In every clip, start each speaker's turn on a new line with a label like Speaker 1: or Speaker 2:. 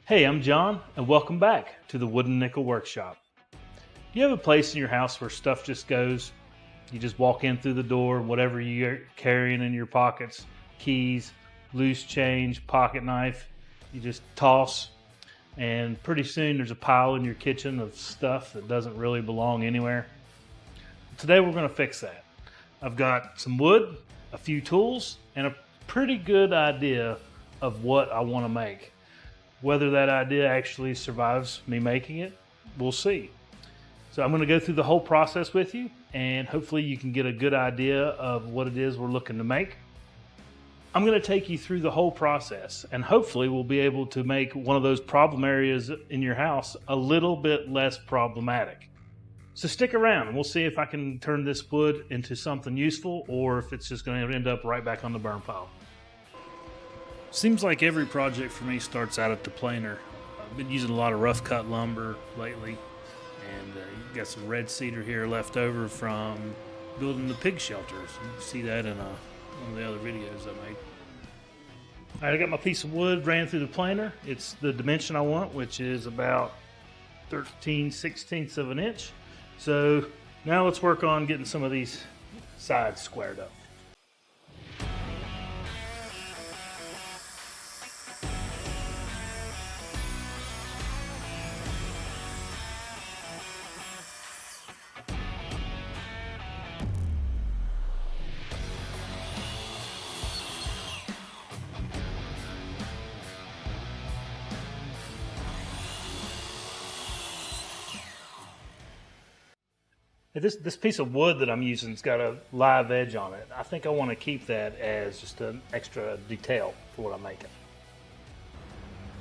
Speaker 1: Hey, I'm John, and welcome back to the Wooden Nickel Workshop. Do you have a place in your house where stuff just goes? You just walk in through the door, whatever you're carrying in your pockets, keys, loose change, pocket knife, you just toss, and pretty soon there's a pile in your kitchen of stuff that doesn't really belong anywhere. Today we're going to fix that. I've got some wood, a few tools, and a pretty good idea of what I want to make. Whether that idea actually survives me making it, we'll see. So I'm going to go through the whole process with you, and hopefully you can get a good idea of what it is we're looking to make. I'm going to take you through the whole process, and hopefully we'll be able to make one of those problem areas in your house a little bit less problematic. So stick around, and we'll see if I can turn this wood into something useful, or if it's just going to end up right back on the burn pile. Seems like every project for me starts out at the planer. I've been using a lot of rough cut lumber lately, and got some red cedar here left over from building the pig shelters. You can see that in one of the other videos I made. All right, I got my piece of wood, ran through the planer. It's the dimension I want, which is about 13/16 of an inch. So now let's work on getting some of these sides squared up. This piece of wood that I'm using has got a live edge on it. I think I want to keep that as just an extra detail for what I'm making.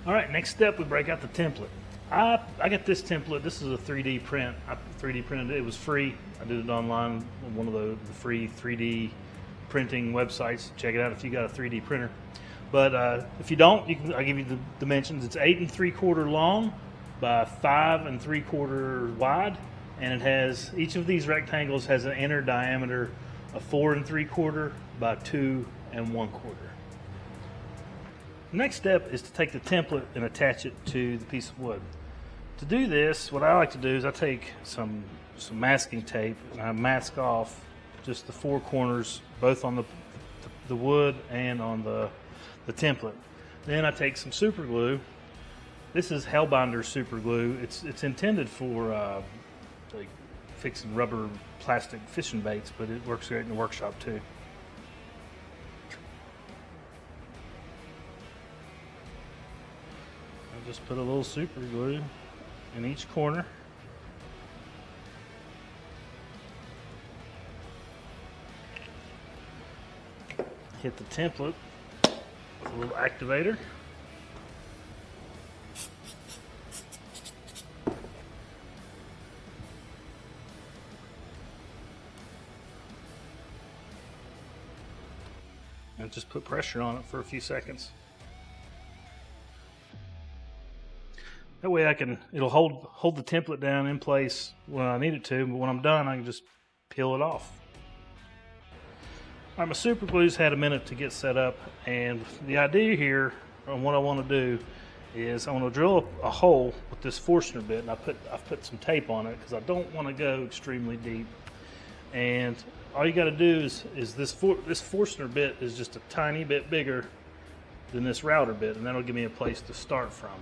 Speaker 1: All right, next step, we break out the template. I got this template. This is a 3D print. I 3D printed it. It was free. I did it online on one of the free 3D printing websites. Check it out if you got a 3D printer. But if you don't, I'll give you the dimensions. It's 8 3/4 long by 5 3/4 wide. And it has, each of these rectangles has an inner diameter of 4 3/4 by 2 1/4. The next step is to take the template and attach it to the piece of wood. To do this, what I like to do is I take some masking tape and I mask off just the four corners, both on the wood and on the template. Then I take some super glue. This is Hellbinder super glue. It's intended for like fixing rubber plastic fishing baits, but it works great in the workshop too. I'll just put a little super glue in each corner. Hit the template with a little activator. And just put pressure on it for a few seconds. That way it'll hold the template down in place when I need it to, but when I'm done I can just peel it off. All right, my super glue's had a minute to get set up, and the idea here on what I want to do is I want to drill a hole with this Forstner bit, and I've put some tape on it because I don't want to go extremely deep. And all you got to do is this Forstner bit is just a tiny bit bigger than this router bit, and that'll give me a place to start from.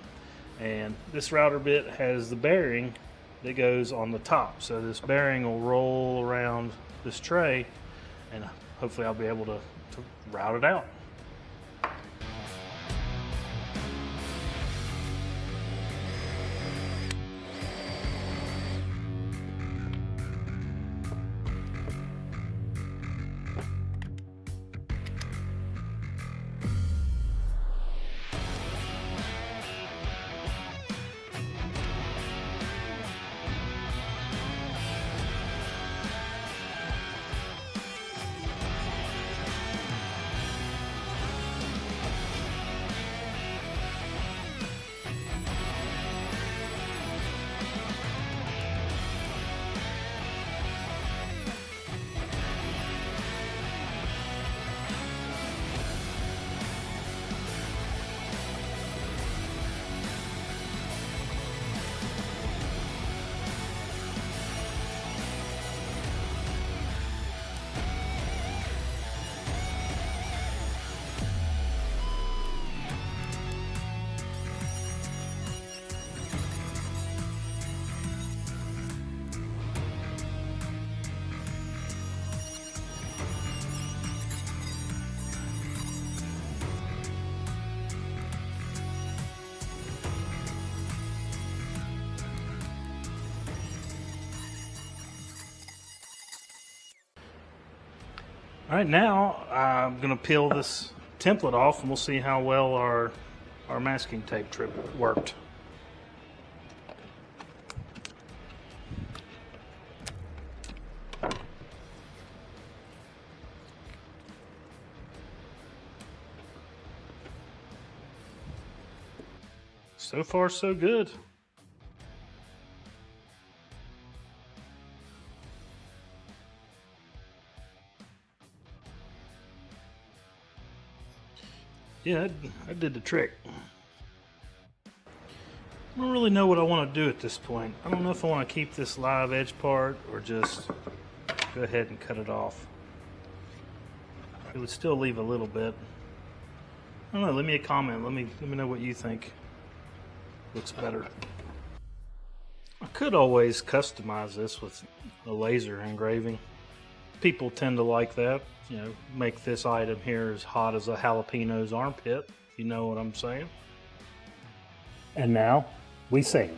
Speaker 1: And this router bit has the bearing that goes on the top, so this bearing will roll around this tray, and hopefully I'll be able to route it out. All right, now I'm gonna peel this template off and we'll see how well our masking tape trip worked. So far, so good. Yeah, I did the trick. I don't really know what I want to do at this point. I don't know if I want to keep this live edge part or just go ahead and cut it off. It would still leave a little bit. I don't know, leave me a comment. Let me know what you think looks better. I could always customize this with a laser engraving. People tend to like that. You know, make this item here as hot as a jalapeno's armpit, if you know what I'm saying. And now we sand.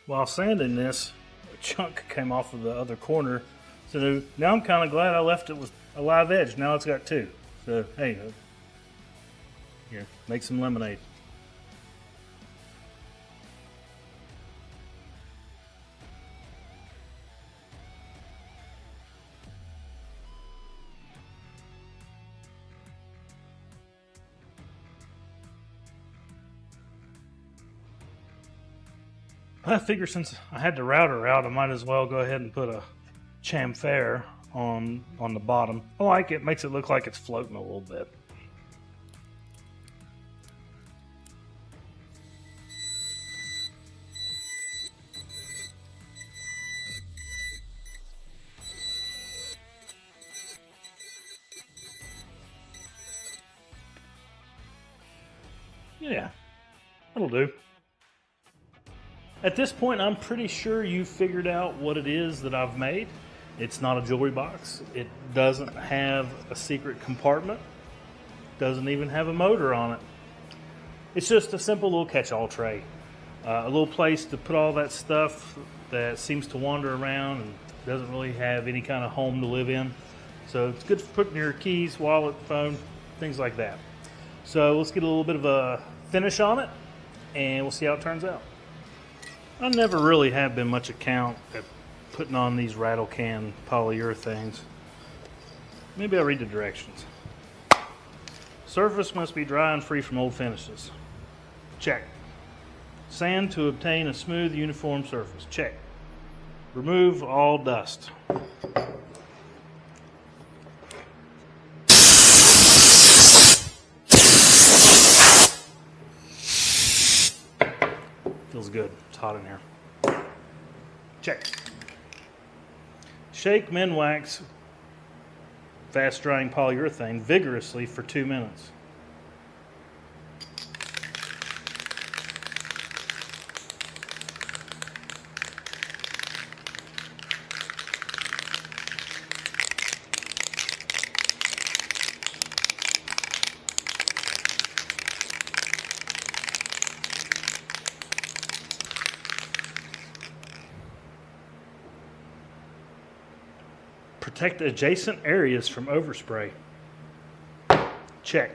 Speaker 1: While sanding this, a chunk came off of the other corner. So now I'm kind of glad I left it with a live edge. Now it's got two. So hey, here, make some lemonade. I figure since I had the router out, I might as well go ahead and put a chamfer on the bottom. I like it. Makes it look like it's floating a little bit. Yeah, that'll do. At this point, I'm pretty sure you figured out what it is that I've made. It's not a jewelry box. It doesn't have a secret compartment. Doesn't even have a motor on it. It's just a simple little catch-all tray. A little place to put all that stuff that seems to wander around and doesn't really have any kind of home to live in. So it's good for putting your keys, wallet, phone, things like that. So let's get a little bit of a finish on it and we'll see how it turns out. I never really have been much account at putting on these rattle can polyurethanes. Maybe I'll read the directions. Surface must be dry and free from old finishes. Check. Sand to obtain a smooth, uniform surface. Check. Remove all dust. Feels good. It's hot in here. Check. Shake Minwax fast drying polyurethane vigorously for 2 minutes. Protect adjacent areas from overspray. Check.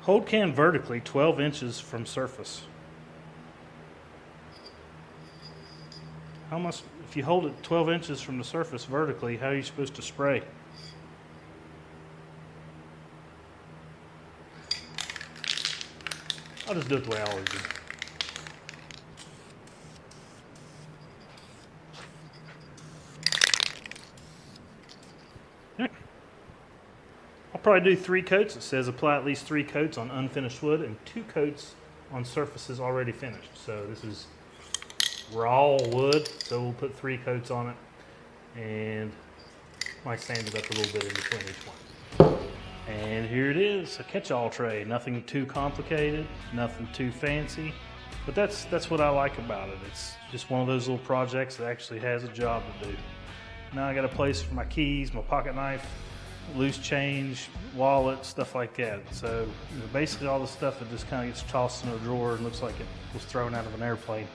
Speaker 1: Hold can vertically 12 inches from surface. How much, if you hold it 12 inches from the surface vertically, how are you supposed to spray? I'll just do it the way I always do. I'll probably do 3 coats. It says apply at least 3 coats on unfinished wood and 2 coats on surfaces already finished. So this is raw wood, so we'll put 3 coats on it and might sand it up a little bit in between each one. And here it is, a catch-all tray. Nothing too complicated, nothing too fancy, but that's what I like about it. It's just one of those little projects that actually has a job to do. Now I got a place for my keys, my pocket knife, loose change, wallet, stuff like that. So basically all the stuff that just kind of gets tossed in a drawer and looks like it was thrown out of an airplane.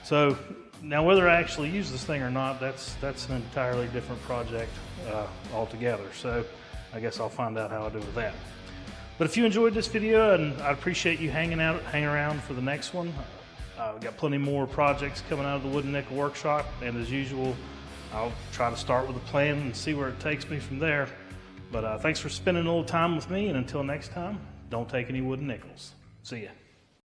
Speaker 1: So now whether I actually use this thing or not, that's an entirely different project altogether. So I guess I'll find out how I do with that. But if you enjoyed this video, and I'd appreciate you hanging around for the next one. We've got plenty more projects coming out of the Wooden Nickel Workshop, and as usual, I'll try to start with a plan and see where it takes me from there. But thanks for spending a little time with me, and until next time, don't take any wooden nickels. See ya.